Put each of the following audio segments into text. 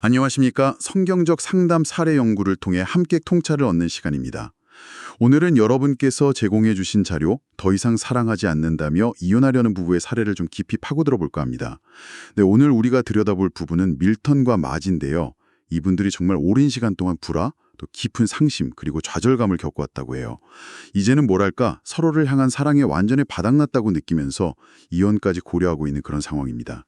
안녕하십니까. 성경적 상담 사례 연구를 통해 함께 통찰을 얻는 시간입니다. 오늘은 여러분께서 제공해 주신 자료, 더 이상 사랑하지 않는다며 이혼하려는 부부의 사례를 좀 깊이 파고들어 볼까 합니다. 네, 오늘 우리가 들여다볼 부부는 밀턴과 마지인데요. 이분들이 정말 오랜 시간 동안 불화, 또 깊은 상심, 그리고 좌절감을 겪어왔다고 해요. 이제는 뭐랄까 서로를 향한 사랑에 완전히 바닥났다고 느끼면서 이혼까지 고려하고 있는 그런 상황입니다.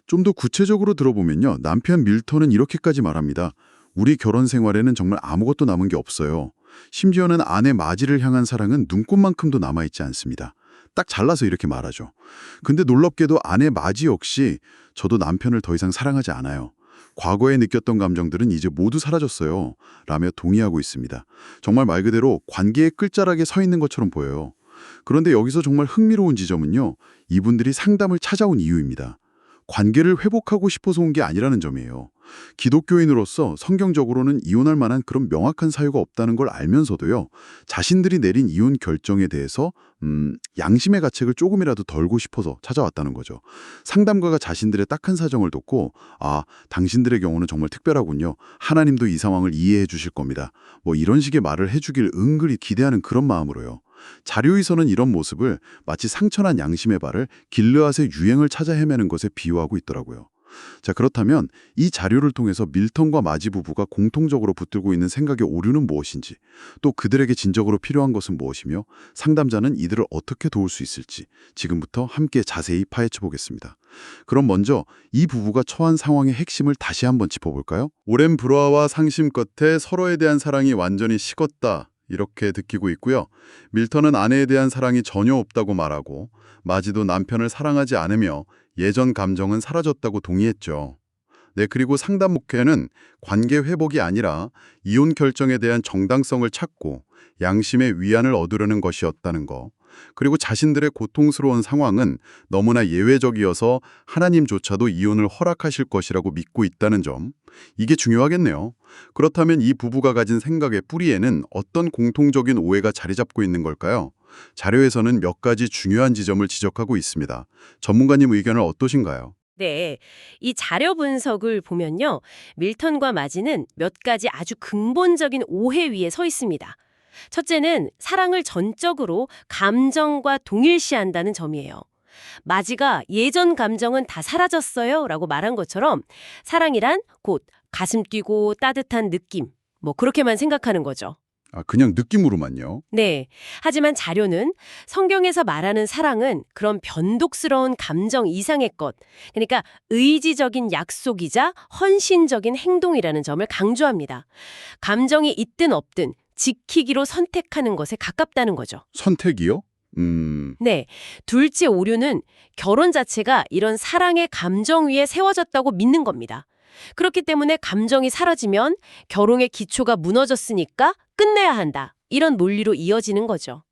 좀 더 구체적으로 들어보면요. 남편 밀턴은 이렇게까지 말합니다. 우리 결혼 생활에는 정말 아무것도 남은 게 없어요. 심지어는 아내 마지를 향한 사랑은 눈꽃만큼도 남아있지 않습니다. 딱 잘라서 이렇게 말하죠. 근데 놀랍게도 아내 마지 역시 저도 남편을 더 이상 사랑하지 않아요. 과거에 느꼈던 감정들은 이제 모두 사라졌어요. 라며 동의하고 있습니다. 정말 말 그대로 관계의 끝자락에 서 있는 것처럼 보여요. 그런데 여기서 정말 흥미로운 지점은요. 이분들이 상담을 찾아온 이유입니다. 관계를 회복하고 싶어서 온 게 아니라는 점이에요. 기독교인으로서 성경적으로는 이혼할 만한 그런 명확한 사유가 없다는 걸 알면서도요. 자신들이 내린 이혼 결정에 대해서 양심의 가책을 조금이라도 덜고 싶어서 찾아왔다는 거죠. 상담가가 자신들의 딱한 사정을 듣고 당신들의 경우는 정말 특별하군요. 하나님도 이 상황을 이해해 주실 겁니다. 뭐 이런 식의 말을 해주길 은근히 기대하는 그런 마음으로요. 자료에서는 이런 모습을 마치 상처난 양심의 발을 길르앗의 유행을 찾아 헤매는 것에 비유하고 있더라고요. 자, 그렇다면 이 자료를 통해서 밀턴과 마지 부부가 공통적으로 붙들고 있는 생각의 오류는 무엇인지, 또 그들에게 진정으로 필요한 것은 무엇이며 상담자는 이들을 어떻게 도울 수 있을지 지금부터 함께 자세히 파헤쳐 보겠습니다. 그럼 먼저 이 부부가 처한 상황의 핵심을 다시 한번 짚어볼까요? 오랜 불화와 상심 끝에 서로에 대한 사랑이 완전히 식었다. 이렇게 느끼고 있고요. 밀턴은 아내에 대한 사랑이 전혀 없다고 말하고 마지도 남편을 사랑하지 않으며 예전 감정은 사라졌다고 동의했죠. 네, 그리고 상담 목표는 관계 회복이 아니라 이혼 결정에 대한 정당성을 찾고 양심의 위안을 얻으려는 것이었다는 거. 그리고 자신들의 고통스러운 상황은 너무나 예외적이어서 하나님조차도 이혼을 허락하실 것이라고 믿고 있다는 점. 이게 중요하겠네요. 그렇다면 이 부부가 가진 생각의 뿌리에는 어떤 공통적인 오해가 자리 잡고 있는 걸까요? 자료에서는 몇 가지 중요한 지점을 지적하고 있습니다. 전문가님 의견은 어떠신가요? 네, 이 자료 분석을 보면요. 밀턴과 마지는 몇 가지 아주 근본적인 오해 위에 서 있습니다. 첫째는 사랑을 전적으로 감정과 동일시한다는 점이에요. 마지가 예전 감정은 다 사라졌어요 라고 말한 것처럼 사랑이란 곧 가슴 뛰고 따뜻한 느낌, 뭐 그렇게만 생각하는 거죠. 그냥 느낌으로만요. 네. 하지만 자료는 성경에서 말하는 사랑은 그런 변덕스러운 감정 이상의 것, 그러니까 의지적인 약속이자 헌신적인 행동이라는 점을 강조합니다. 감정이 있든 없든 지키기로 선택하는 것에 가깝다는 거죠. 선택이요? 네. 둘째 오류는 결혼 자체가 이런 사랑의 감정 위에 세워졌다고 믿는 겁니다. 그렇기 때문에 감정이 사라지면 결혼의 기초가 무너졌으니까 끝내야 한다. 이런 논리로 이어지는 거죠.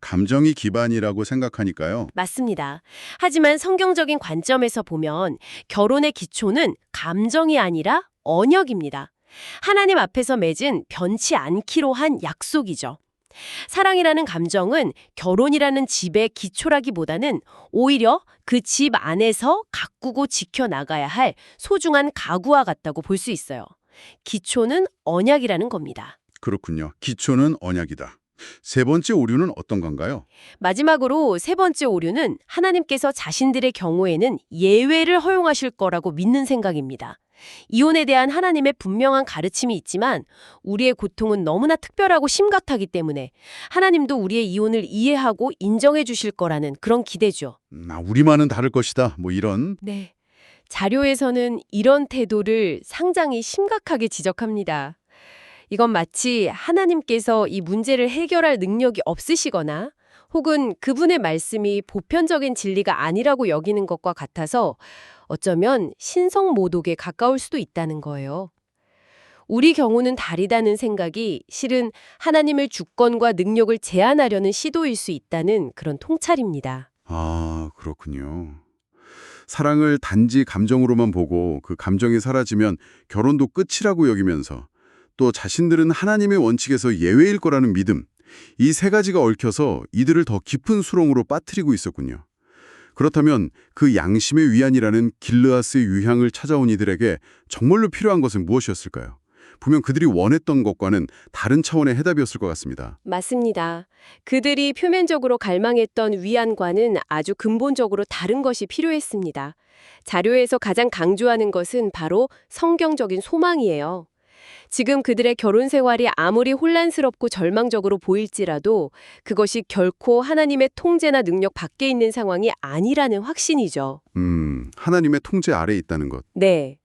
감정이 기반이라고 생각하니까요. 맞습니다. 하지만 성경적인 관점에서 보면 결혼의 기초는 감정이 아니라 언약입니다. 하나님 앞에서 맺은 변치 않기로 한 약속이죠. 사랑이라는 감정은 결혼이라는 집의 기초라기보다는 오히려 그 집 안에서 가꾸고 지켜나가야 할 소중한 가구와 같다고 볼 수 있어요. 기초는 언약이라는 겁니다. 그렇군요. 기초는 언약이다. 세 번째 오류는 어떤 건가요? 마지막으로 세 번째 오류는 하나님께서 자신들의 경우에는 예외를 허용하실 거라고 믿는 생각입니다. 이혼에 대한 하나님의 분명한 가르침이 있지만 우리의 고통은 너무나 특별하고 심각하기 때문에 하나님도 우리의 이혼을 이해하고 인정해 주실 거라는 그런 기대죠. 우리만은 다를 것이다. 뭐 이런. 네. 자료에서는 이런 태도를 상당히 심각하게 지적합니다. 이건 마치 하나님께서 이 문제를 해결할 능력이 없으시거나 혹은 그분의 말씀이 보편적인 진리가 아니라고 여기는 것과 같아서 어쩌면 신성모독에 가까울 수도 있다는 거예요. 우리 경우는 다르다는 생각이 실은 하나님의 주권과 능력을 제한하려는 시도일 수 있다는 그런 통찰입니다. 그렇군요. 사랑을 단지 감정으로만 보고 그 감정이 사라지면 결혼도 끝이라고 여기면서 또 자신들은 하나님의 원칙에서 예외일 거라는 믿음, 이 세 가지가 얽혀서 이들을 더 깊은 수렁으로 빠뜨리고 있었군요. 그렇다면 그 양심의 위안이라는 길르아스의 유향을 찾아온 이들에게 정말로 필요한 것은 무엇이었을까요? 분명 그들이 원했던 것과는 다른 차원의 해답이었을 것 같습니다. 맞습니다. 그들이 표면적으로 갈망했던 위안과는 아주 근본적으로 다른 것이 필요했습니다. 자료에서 가장 강조하는 것은 바로 성경적인 소망이에요. 지금 그들의 결혼 생활이 아무리 혼란스럽고 절망적으로 보일지라도 그것이 결코 하나님의 통제나 능력 밖에 있는 상황이 아니라는 확신이죠. 하나님의 통제 아래에 있다는 것. 네.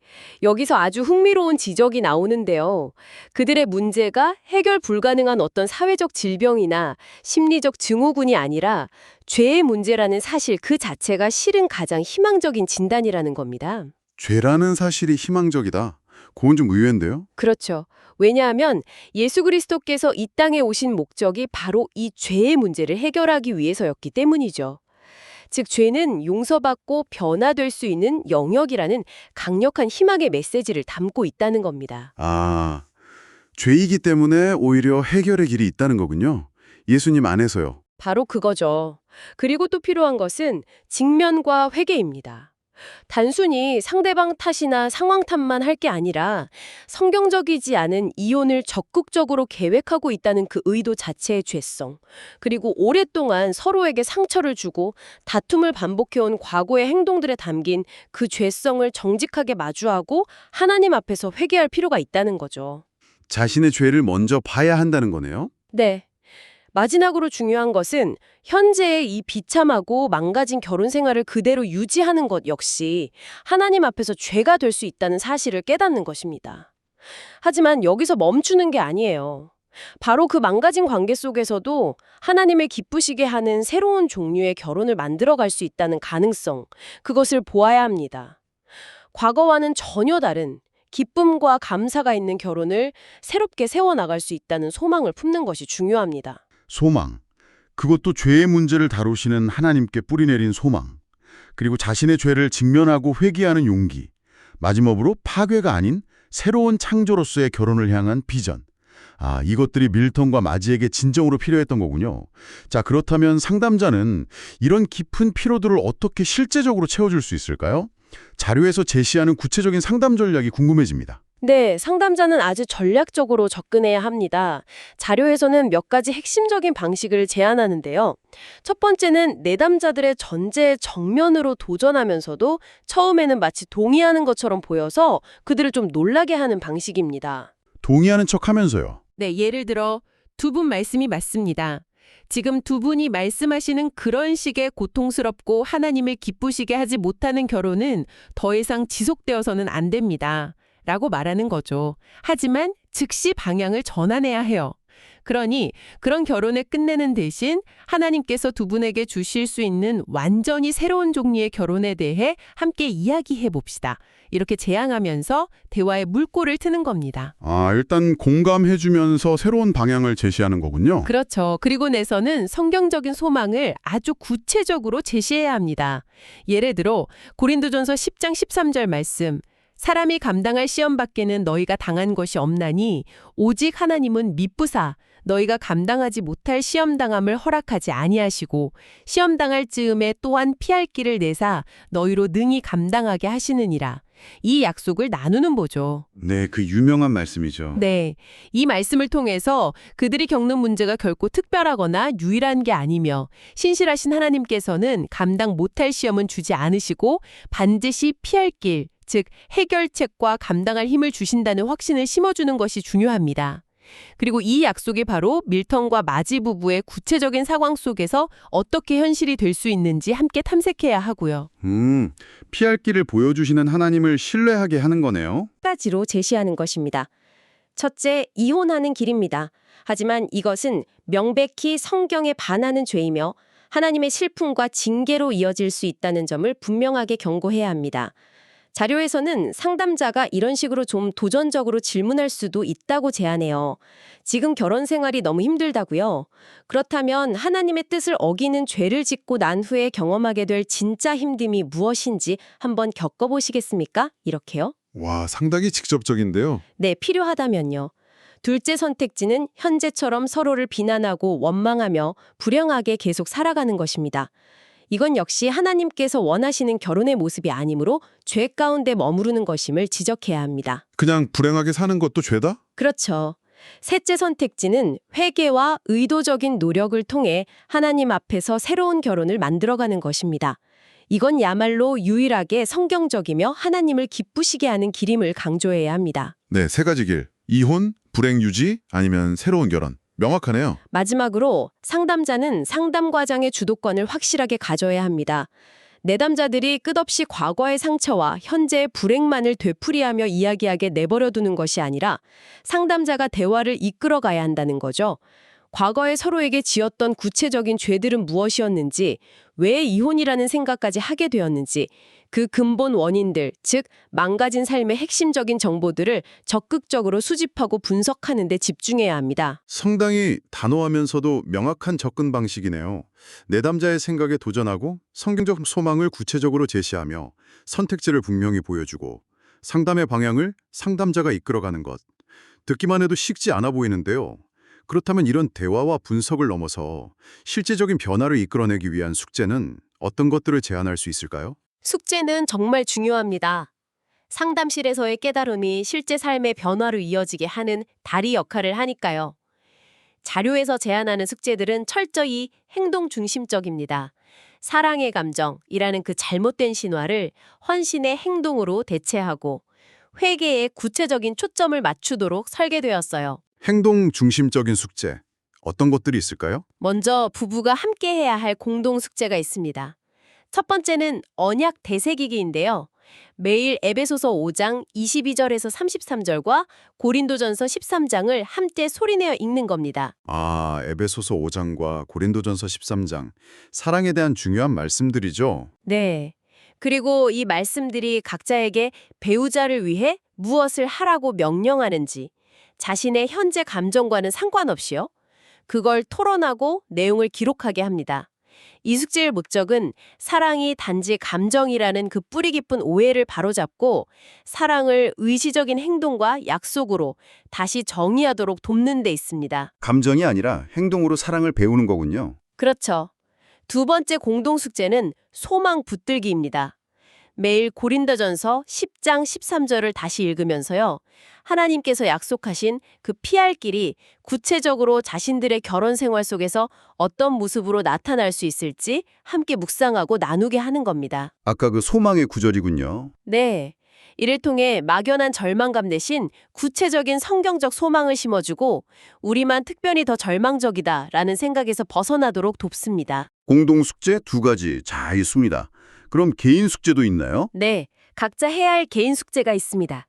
여기서 아주 흥미로운 지적이 나오는데요. 그들의 문제가 해결 불가능한 어떤 사회적 질병이나 심리적 증후군이 아니라 죄의 문제라는 사실 그 자체가 실은 가장 희망적인 진단이라는 겁니다. 죄라는 사실이 희망적이다. 그건 좀 의외인데요. 그렇죠. 왜냐하면 예수 그리스도께서 이 땅에 오신 목적이 바로 이 죄의 문제를 해결하기 위해서였기 때문이죠. 즉 죄는 용서받고 변화될 수 있는 영역이라는 강력한 희망의 메시지를 담고 있다는 겁니다. 아, 죄이기 때문에 오히려 해결의 길이 있다는 거군요. 예수님 안에서요. 바로 그거죠. 그리고 또 필요한 것은 직면과 회개입니다. 단순히 상대방 탓이나 상황 탓만 할 게 아니라 성경적이지 않은 이혼을 적극적으로 계획하고 있다는 그 의도 자체의 죄성, 그리고 오랫동안 서로에게 상처를 주고 다툼을 반복해온 과거의 행동들에 담긴 그 죄성을 정직하게 마주하고 하나님 앞에서 회개할 필요가 있다는 거죠. 자신의 죄를 먼저 봐야 한다는 거네요. 네. 마지막으로 중요한 것은 현재의 이 비참하고 망가진 결혼 생활을 그대로 유지하는 것 역시 하나님 앞에서 죄가 될 수 있다는 사실을 깨닫는 것입니다. 하지만 여기서 멈추는 게 아니에요. 바로 그 망가진 관계 속에서도 하나님을 기쁘시게 하는 새로운 종류의 결혼을 만들어갈 수 있다는 가능성, 그것을 보아야 합니다. 과거와는 전혀 다른 기쁨과 감사가 있는 결혼을 새롭게 세워나갈 수 있다는 소망을 품는 것이 중요합니다. 소망. 그것도 죄의 문제를 다루시는 하나님께 뿌리내린 소망. 그리고 자신의 죄를 직면하고 회개하는 용기. 마지막으로 파괴가 아닌 새로운 창조로서의 결혼을 향한 비전. 아, 이것들이 밀턴과 마지에게 진정으로 필요했던 거군요. 자, 그렇다면 상담자는 이런 깊은 피로들을 어떻게 실제적으로 채워줄 수 있을까요? 자료에서 제시하는 구체적인 상담 전략이 궁금해집니다. 네, 상담자는 아주 전략적으로 접근해야 합니다. 자료에서는 몇 가지 핵심적인 방식을 제안하는데요. 첫 번째는 내담자들의 전제에 정면으로 도전하면서도 처음에는 마치 동의하는 것처럼 보여서 그들을 좀 놀라게 하는 방식입니다. 동의하는 척 하면서요. 네, 예를 들어 두 분 말씀이 맞습니다. 지금 두 분이 말씀하시는 그런 식의 고통스럽고 하나님을 기쁘시게 하지 못하는 결혼은 더 이상 지속되어서는 안 됩니다. 라고 말하는 거죠. 하지만 즉시 방향을 전환해야 해요. 그러니 그런 결혼을 끝내는 대신 하나님께서 두 분에게 주실 수 있는 완전히 새로운 종류의 결혼에 대해 함께 이야기해 봅시다. 이렇게 제안하면서 대화의 물꼬를 트는 겁니다. 아, 일단 공감해주면서 새로운 방향을 제시하는 거군요. 그렇죠. 그리고 내서는 성경적인 소망을 아주 구체적으로 제시해야 합니다. 예를 들어 고린도전서 10장 13절 말씀. 사람이 감당할 시험 밖에는 너희가 당한 것이 없나니 오직 하나님은 미쁘사 너희가 감당하지 못할 시험당함을 허락하지 아니하시고 시험당할 즈음에 또한 피할 길을 내사 너희로 능히 감당하게 하시느니라. 이 약속을 나누는 보죠. 네, 그 유명한 말씀이죠. 네, 이 말씀을 통해서 그들이 겪는 문제가 결코 특별하거나 유일한 게 아니며 신실하신 하나님께서는 감당 못할 시험은 주지 않으시고 반드시 피할 길, 즉 해결책과 감당할 힘을 주신다는 확신을 심어주는 것이 중요합니다. 그리고 이 약속이 바로 밀턴과 마지 부부의 구체적인 상황 속에서 어떻게 현실이 될 수 있는지 함께 탐색해야 하고요. 피할 길을 보여주시는 하나님을 신뢰하게 하는 거네요. 가지로 제시하는 것입니다. 첫째, 이혼하는 길입니다. 하지만 이것은 명백히 성경에 반하는 죄이며 하나님의 실품과 징계로 이어질 수 있다는 점을 분명하게 경고해야 합니다. 자료에서는 상담자가 이런 식으로 좀 도전적으로 질문할 수도 있다고 제안해요. 지금 결혼 생활이 너무 힘들다고요? 그렇다면 하나님의 뜻을 어기는 죄를 짓고 난 후에 경험하게 될 진짜 힘듦이 무엇인지 한번 겪어보시겠습니까? 이렇게요. 와, 상당히 직접적인데요. 네, 필요하다면요. 둘째 선택지는 현재처럼 서로를 비난하고 원망하며 불행하게 계속 살아가는 것입니다. 이건 역시 하나님께서 원하시는 결혼의 모습이 아니므로 죄 가운데 머무르는 것임을 지적해야 합니다. 그냥 불행하게 사는 것도 죄다? 그렇죠. 셋째 선택지는 회개와 의도적인 노력을 통해 하나님 앞에서 새로운 결혼을 만들어가는 것입니다. 이건 야말로 유일하게 성경적이며 하나님을 기쁘시게 하는 길임을 강조해야 합니다. 네, 세 가지 길. 이혼, 불행 유지, 아니면 새로운 결혼. 명확하네요. 마지막으로 상담자는 상담 과정의 주도권을 확실하게 가져야 합니다. 내담자들이 끝없이 과거의 상처와 현재의 불행만을 되풀이하며 이야기하게 내버려두는 것이 아니라 상담자가 대화를 이끌어가야 한다는 거죠. 과거에 서로에게 지었던 구체적인 죄들은 무엇이었는지, 왜 이혼이라는 생각까지 하게 되었는지, 그 근본 원인들, 즉 망가진 삶의 핵심적인 정보들을 적극적으로 수집하고 분석하는 데 집중해야 합니다. 상당히 단호하면서도 명확한 접근 방식이네요. 내담자의 생각에 도전하고 성경적 소망을 구체적으로 제시하며 선택지를 분명히 보여주고 상담의 방향을 상담자가 이끌어가는 것. 듣기만 해도 쉽지 않아 보이는데요. 그렇다면 이런 대화와 분석을 넘어서 실제적인 변화를 이끌어내기 위한 숙제는 어떤 것들을 제안할 수 있을까요? 숙제는 정말 중요합니다. 상담실에서의 깨달음이 실제 삶의 변화로 이어지게 하는 다리 역할을 하니까요. 자료에서 제안하는 숙제들은 철저히 행동 중심적입니다. 사랑의 감정이라는 그 잘못된 신화를 헌신의 행동으로 대체하고 회개에 구체적인 초점을 맞추도록 설계되었어요. 행동 중심적인 숙제. 어떤 것들이 있을까요? 먼저 부부가 함께 해야 할 공동 숙제가 있습니다. 첫 번째는 언약 되새기기인데요. 매일 에베소서 5장 22절에서 33절과 고린도전서 13장을 함께 소리내어 읽는 겁니다. 에베소서 5장과 고린도전서 13장. 사랑에 대한 중요한 말씀들이죠. 네. 그리고 이 말씀들이 각자에게 배우자를 위해 무엇을 하라고 명령하는지, 자신의 현재 감정과는 상관없이요. 그걸 토론하고 내용을 기록하게 합니다. 이 숙제의 목적은 사랑이 단지 감정이라는 그 뿌리 깊은 오해를 바로잡고 사랑을 의지적인 행동과 약속으로 다시 정의하도록 돕는 데 있습니다. 감정이 아니라 행동으로 사랑을 배우는 거군요. 그렇죠. 두 번째 공동 숙제는 소망 붙들기입니다. 매일 고린도전서 10장 13절을 다시 읽으면서요. 하나님께서 약속하신 그 피할 길이 구체적으로 자신들의 결혼 생활 속에서 어떤 모습으로 나타날 수 있을지 함께 묵상하고 나누게 하는 겁니다. 아까 그 소망의 구절이군요. 네. 이를 통해 막연한 절망감 대신 구체적인 성경적 소망을 심어주고 우리만 특별히 더 절망적이다라는 생각에서 벗어나도록 돕습니다. 공동 숙제 두 가지 잘 있습니다. 그럼 개인 숙제도 있나요? 네, 각자 해야 할 개인 숙제가 있습니다.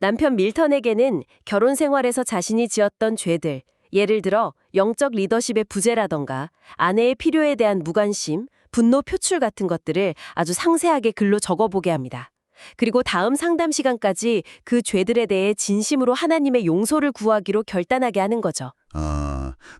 남편 밀턴에게는 결혼 생활에서 자신이 지었던 죄들, 예를 들어 영적 리더십의 부재라던가 아내의 필요에 대한 무관심, 분노 표출 같은 것들을 아주 상세하게 글로 적어보게 합니다. 그리고 다음 상담 시간까지 그 죄들에 대해 진심으로 하나님의 용서를 구하기로 결단하게 하는 거죠.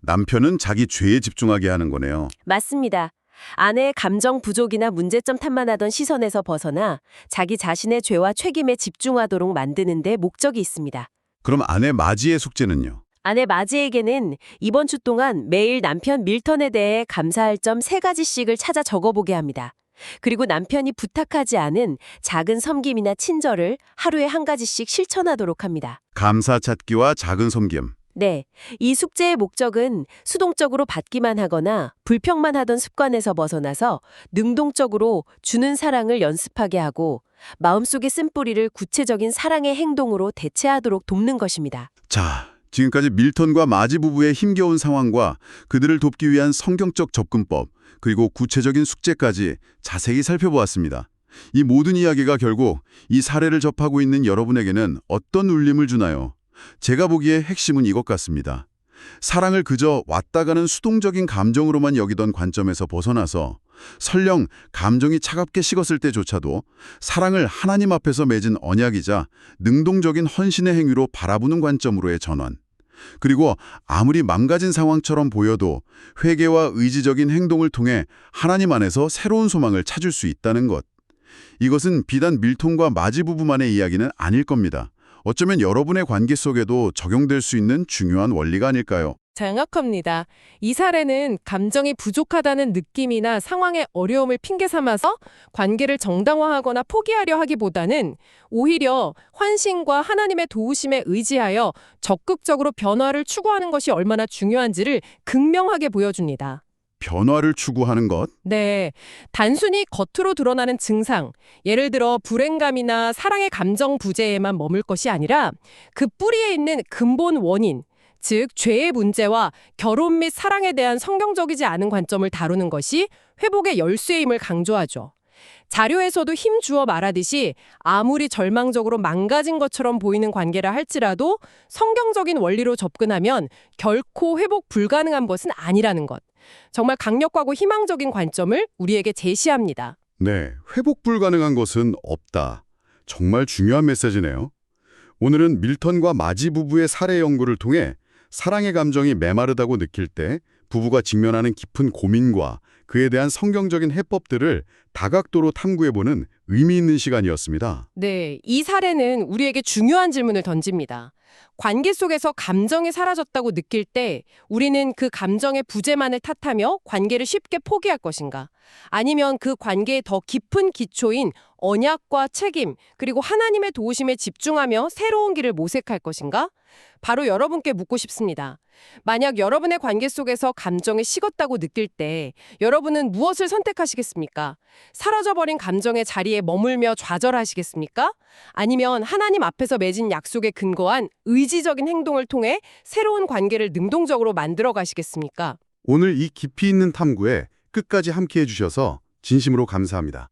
남편은 자기 죄에 집중하게 하는 거네요. 맞습니다. 아내의 감정 부족이나 문제점 탓만하던 시선에서 벗어나 자기 자신의 죄와 책임에 집중하도록 만드는 데 목적이 있습니다. 그럼 아내 마지의 숙제는요? 아내 마지에게는 이번 주 동안 매일 남편 밀턴에 대해 감사할 점 3가지씩을 찾아 적어보게 합니다. 그리고 남편이 부탁하지 않은 작은 섬김이나 친절을 하루에 1가지씩 실천하도록 합니다. 감사 찾기와 작은 섬김. 네, 이 숙제의 목적은 수동적으로 받기만 하거나 불평만 하던 습관에서 벗어나서 능동적으로 주는 사랑을 연습하게 하고 마음속의 쓴뿌리를 구체적인 사랑의 행동으로 대체하도록 돕는 것입니다. 자, 지금까지 밀턴과 마지 부부의 힘겨운 상황과 그들을 돕기 위한 성경적 접근법, 그리고 구체적인 숙제까지 자세히 살펴보았습니다. 이 모든 이야기가 결국 이 사례를 접하고 있는 여러분에게는 어떤 울림을 주나요? 제가 보기에 핵심은 이것 같습니다. 사랑을 그저 왔다 가는 수동적인 감정으로만 여기던 관점에서 벗어나서 설령 감정이 차갑게 식었을 때조차도 사랑을 하나님 앞에서 맺은 언약이자 능동적인 헌신의 행위로 바라보는 관점으로의 전환. 그리고 아무리 망가진 상황처럼 보여도 회개와 의지적인 행동을 통해 하나님 안에서 새로운 소망을 찾을 수 있다는 것. 이것은 비단 밀턴과 마지 부부만의 이야기는 아닐 겁니다. 어쩌면 여러분의 관계 속에도 적용될 수 있는 중요한 원리가 아닐까요? 정확합니다. 이 사례는 감정이 부족하다는 느낌이나 상황의 어려움을 핑계 삼아서 관계를 정당화하거나 포기하려 하기보다는 오히려 환신과 하나님의 도우심에 의지하여 적극적으로 변화를 추구하는 것이 얼마나 중요한지를 극명하게 보여줍니다. 변화를 추구하는 것? 네, 단순히 겉으로 드러나는 증상, 예를 들어 불행감이나 사랑의 감정 부재에만 머물 것이 아니라 그 뿌리에 있는 근본 원인, 즉 죄의 문제와 결혼 및 사랑에 대한 성경적이지 않은 관점을 다루는 것이 회복의 열쇠임을 강조하죠. 자료에서도 힘 주어 말하듯이 아무리 절망적으로 망가진 것처럼 보이는 관계라 할지라도 성경적인 원리로 접근하면 결코 회복 불가능한 것은 아니라는 것. 정말 강력하고 희망적인 관점을 우리에게 제시합니다. 네, 회복 불가능한 것은 없다. 정말 중요한 메시지네요. 오늘은 밀턴과 마지 부부의 사례 연구를 통해 사랑의 감정이 메마르다고 느낄 때 부부가 직면하는 깊은 고민과 그에 대한 성경적인 해법들을 다각도로 탐구해보는 의미 있는 시간이었습니다. 네, 이 사례는 우리에게 중요한 질문을 던집니다. 관계 속에서 감정이 사라졌다고 느낄 때 우리는 그 감정의 부재만을 탓하며 관계를 쉽게 포기할 것인가? 아니면 그 관계의 더 깊은 기초인 언약과 책임, 그리고 하나님의 도우심에 집중하며 새로운 길을 모색할 것인가? 바로 여러분께 묻고 싶습니다. 만약 여러분의 관계 속에서 감정이 식었다고 느낄 때 여러분은 무엇을 선택하시겠습니까? 사라져버린 감정의 자리에 머물며 좌절하시겠습니까? 아니면 하나님 앞에서 맺은 약속에 근거한 의지적인 행동을 통해 새로운 관계를 능동적으로 만들어 가시겠습니까? 오늘 이 깊이 있는 탐구에 끝까지 함께해 주셔서 진심으로 감사합니다.